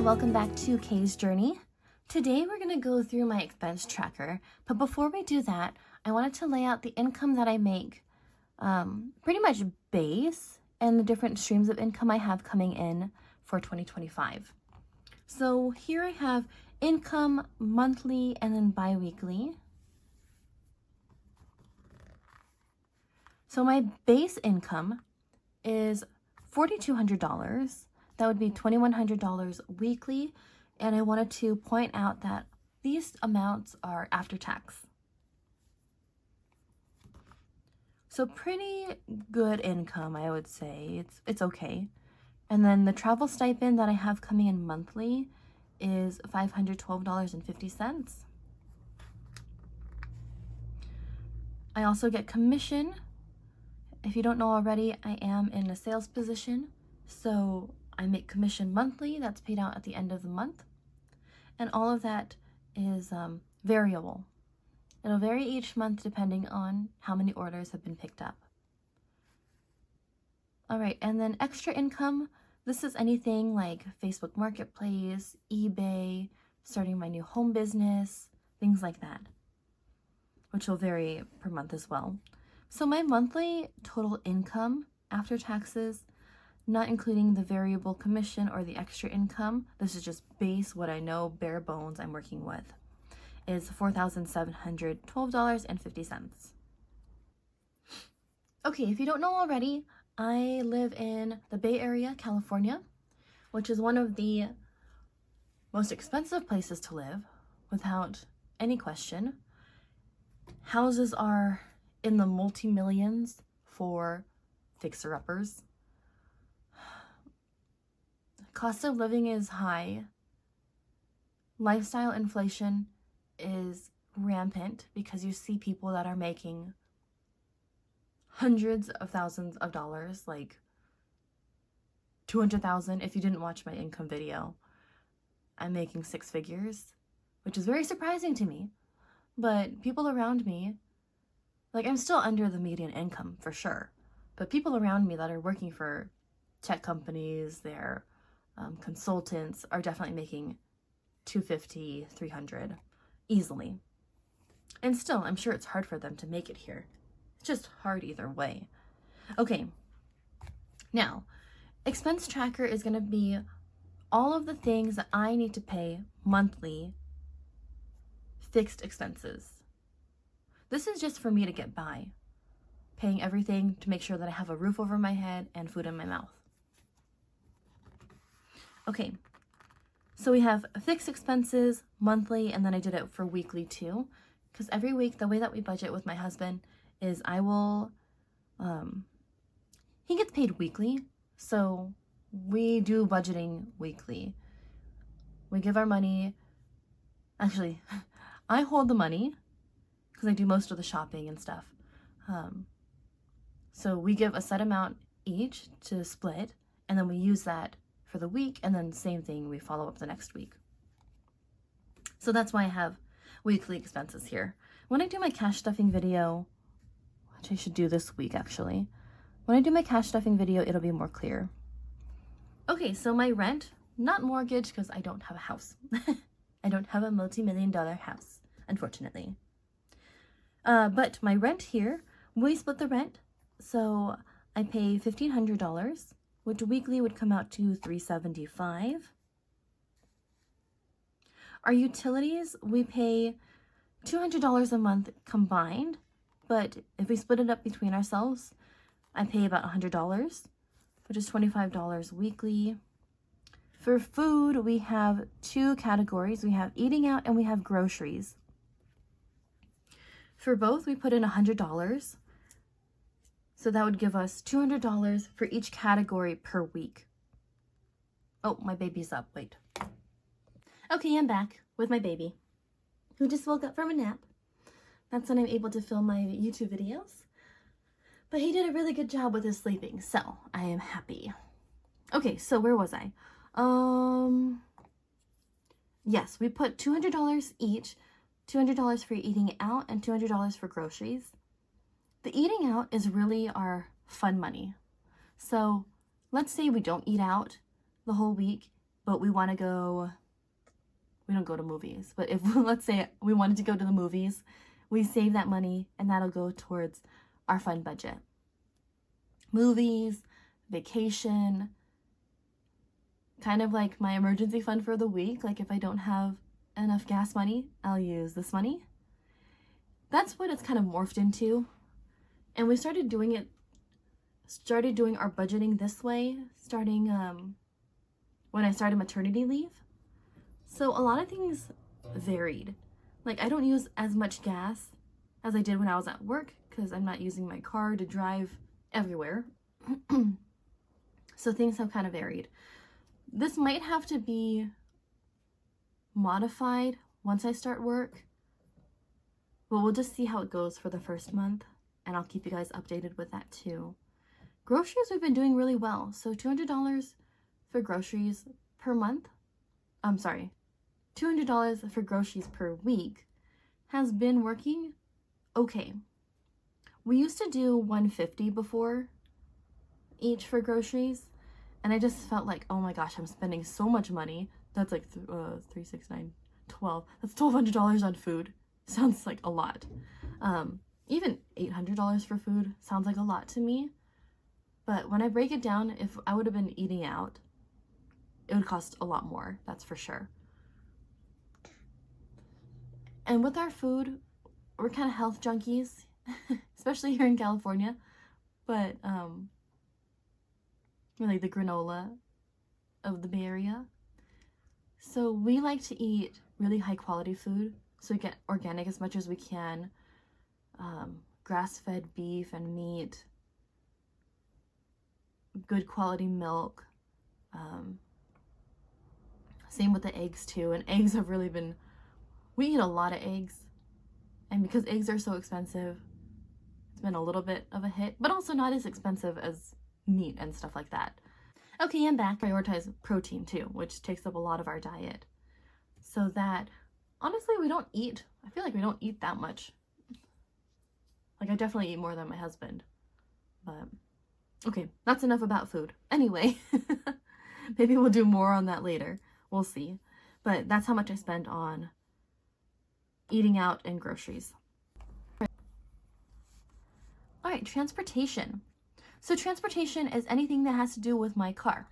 welcome back to Kay's Journey. Today we're going to go through my expense tracker, but before we do that, I wanted to lay out the income that I make, pretty much base, and the different streams of income I have coming in for 2025. So here I have income monthly and then bi-weekly. So my base income is $4,200. That would be $2,100 weekly. And I wanted to point out that these amounts are after tax. So pretty good income, I would say. It's okay. And then the travel stipend that I have coming in monthly is $512.50. I also get commission. If you don't know already, I am in a sales position, so I make commission monthly. That's paid out at the end of the month. And all of that is variable. It'll vary each month depending on how many orders have been picked up. All right, and then extra income. This is anything like Facebook Marketplace, eBay, starting my new home business, things like that, which will vary per month as well. So my monthly total income after taxes, not including the variable commission or the extra income, this is just base, what I know, bare bones I'm working with, is $4,712.50. Okay, if you don't know already, I live in the Bay Area, California, which is one of the most expensive places to live, without any question. Houses are in the multi-millions for fixer-uppers. Cost of living is high. Lifestyle inflation is rampant because you see people that are making hundreds of thousands of dollars, like $200,000. If you didn't watch my income video, I'm making six figures, which is very surprising to me. But people around me, like, I'm still under the median income for sure, but people around me that are working for tech companies, they're consultants, are definitely making $250, $300 easily. And still, I'm sure it's hard for them to make it here. It's just hard either way. Okay, now, expense tracker is going to be all of the things that I need to pay monthly, fixed expenses. This is just for me to get by, paying everything to make sure that I have a roof over my head and food in my mouth. Okay, so we have fixed expenses monthly, and then I did it for weekly too, because every week, the way that we budget with my husband is I will, he gets paid weekly, so we do budgeting weekly. We give our money, actually, I hold the money, because I do most of the shopping and stuff. So we give a set amount each to split, and then we use that for the week, and then same thing, we follow up the next week. So that's why I have weekly expenses here. When I do my cash stuffing video, which I should do this week actually, when I do my cash stuffing video, it'll be more clear. Okay, so my rent, not mortgage because I don't have a house. I don't have a multi-million-dollar house, unfortunately. But my rent here, we split the rent, so I pay $1,500, which weekly would come out to $375. Our utilities, we pay $200 a month combined, but if we split it up between ourselves, I pay about $100, which is $25 weekly. For food, we have two categories. We have eating out and we have groceries. For both, we put in $100. So that would give us $200 for each category per week. Oh, my baby's up. Wait. Okay, I'm back with my baby, who just woke up from a nap. That's when I'm able to film my YouTube videos. But he did a really good job with his sleeping, so I am happy. Okay, so where was I? Yes, we put $200 each, $200 for eating out and $200 for groceries. The eating out is really our fun money. So let's say we don't eat out the whole week but we want to go, we don't go to movies, but if let's say we wanted to go to the movies, we save that money and that'll go towards our fun budget. Movies, vacation, kind of like my emergency fund for the week. Like if I don't have enough gas money, I'll use this money. That's what it's kind of morphed into. And we started doing our budgeting this way, starting when I started maternity leave. So a lot of things varied. Like I don't use as much gas as I did when I was at work because I'm not using my car to drive everywhere. So things have kind of varied. This might have to be modified once I start work, but we'll just see how it goes for the first month, and I'll keep you guys updated with that too. Groceries, we've been doing really well. So $200 for groceries per month. I'm sorry, $200 for groceries per week has been working okay. We used to do $150 before each for groceries, and I just felt like, oh my gosh, I'm spending so much money. That's like 3, 6, 9, 12. That's $1,200 on food. Sounds like a lot. Even $800 for food sounds like a lot to me. But when I break it down, if I would have been eating out, it would cost a lot more, that's for sure. And with our food, we're kind of health junkies, especially here in California. But we're like the granola of the Bay Area. So we like to eat really high quality food. So we get organic as much as we can. Grass-fed beef and meat. Good quality milk. Same with the eggs too. And eggs have really been, we eat a lot of eggs. And because eggs are so expensive, it's been a little bit of a hit, but also not as expensive as meat and stuff like that. Okay, I'm back. Prioritize protein too, which takes up a lot of our diet. So that, honestly, we don't eat, I feel like we don't eat that much. Like I definitely eat more than my husband. But, okay, that's enough about food. Anyway, maybe we'll do more on that later. We'll see. But that's how much I spend on eating out and groceries. All right, transportation. So transportation is anything that has to do with my car.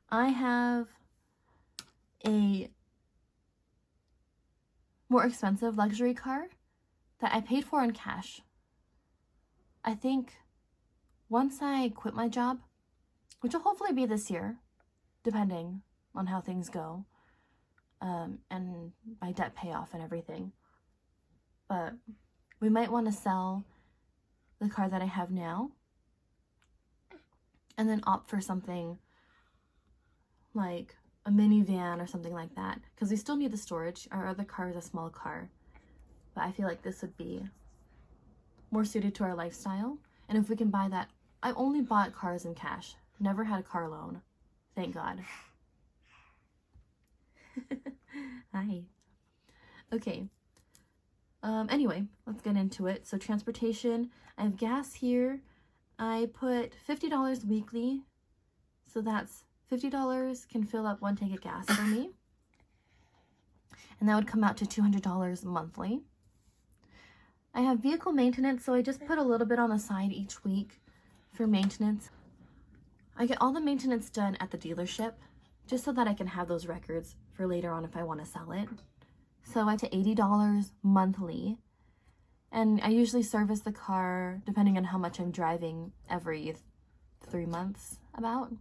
I have a more expensive luxury car that I paid for in cash. I think once I quit my job, which will hopefully be this year, depending on how things go, and my debt payoff and everything. But we might want to sell the car that I have now and then opt for something like a minivan or something like that, because we still need the storage. Our other car is a small car, but I feel like this would be more suited to our lifestyle. And if we can buy that, I only bought cars in cash, never had a car loan, thank God. Hi. Okay. Anyway, let's get into it. So transportation, I have gas here. I put $50 weekly. So that's $50 can fill up one tank of gas for me. And that would come out to $200 monthly. I have vehicle maintenance, so I just put a little bit on the side each week for maintenance. I get all the maintenance done at the dealership, just so that I can have those records for later on if I want to sell it. So I to $80 monthly. And I usually service the car, depending on how much I'm driving, every 3 months about.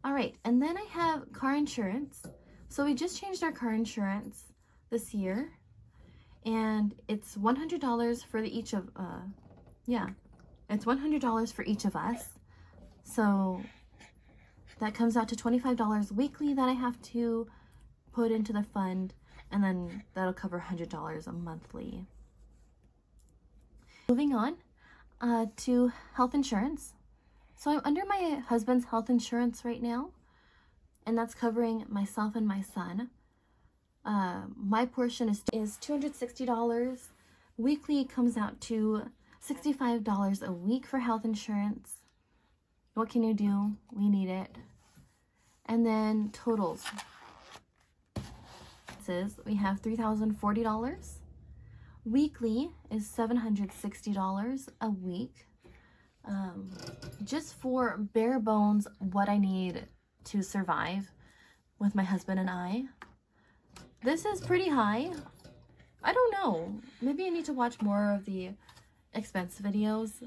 All right, and then I have car insurance. So we just changed our car insurance this year. And it's $100 for each of, it's $100 for each of us. So that comes out to $25 weekly that I have to put into the fund, and then that'll cover $100 a monthly. Moving on to health insurance. So I'm under my husband's health insurance right now, and that's covering myself and my son. My portion is $260. Weekly comes out to $65 a week for health insurance. What can you do? We need it. And then totals. We have $3,040. Weekly is $760 a week. Just for bare bones what I need to survive with my husband and I. This is pretty high. I don't know. Maybe I need to watch more of the expense videos,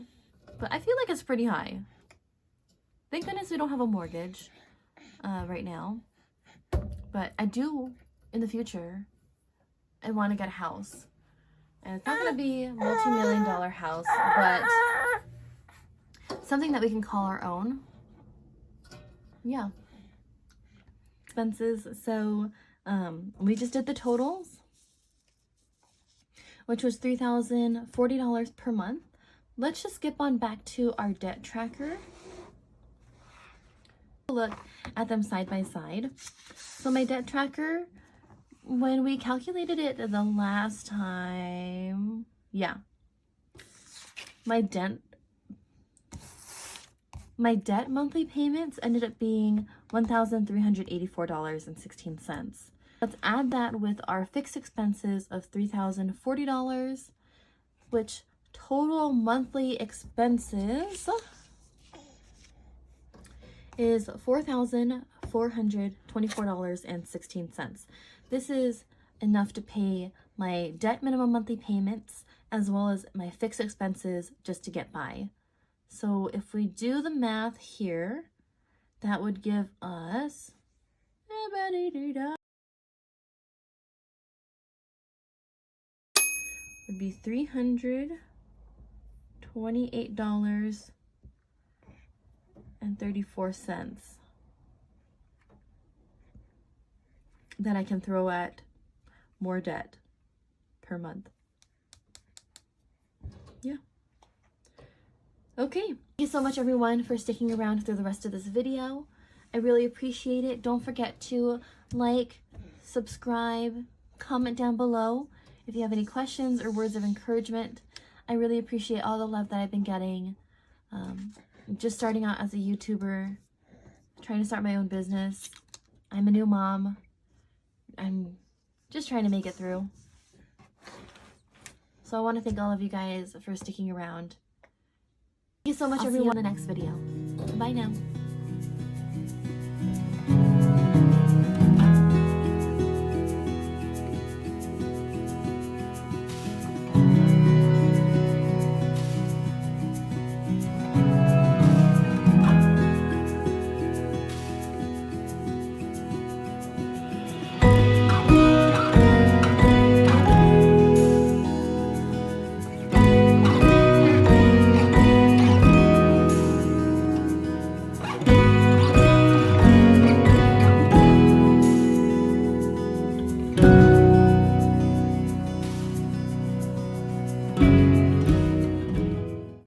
but I feel like it's pretty high. Thank goodness we don't have a mortgage right now, but I do in the future. I want to get a house, and it's not going to be a multi-million-dollar house, but something that we can call our own. Yeah. Expenses. So we just did the totals, which was $3,040 per month. Let's just skip on back to our debt tracker. Look at them side by side. So my debt tracker, when we calculated it the last time, yeah, my debt monthly payments ended up being $1,384.16. Let's add that with our fixed expenses of $3,040, which total monthly expenses is $4,424.16. This is enough to pay my debt minimum monthly payments as well as my fixed expenses just to get by. So if we do the math here, that would give us would be $328.34 that I can throw at more debt per month. Yeah. Okay. Thank you so much, everyone, for sticking around through the rest of this video. I really appreciate it. Don't forget to like, subscribe, comment down below if you have any questions or words of encouragement. I really appreciate all the love that I've been getting. Just starting out as a YouTuber, trying to start my own business. I'm a new mom. I'm just trying to make it through. So I want to thank all of you guys for sticking around. Thank you so much, everyone. See you in the next video. Bye now.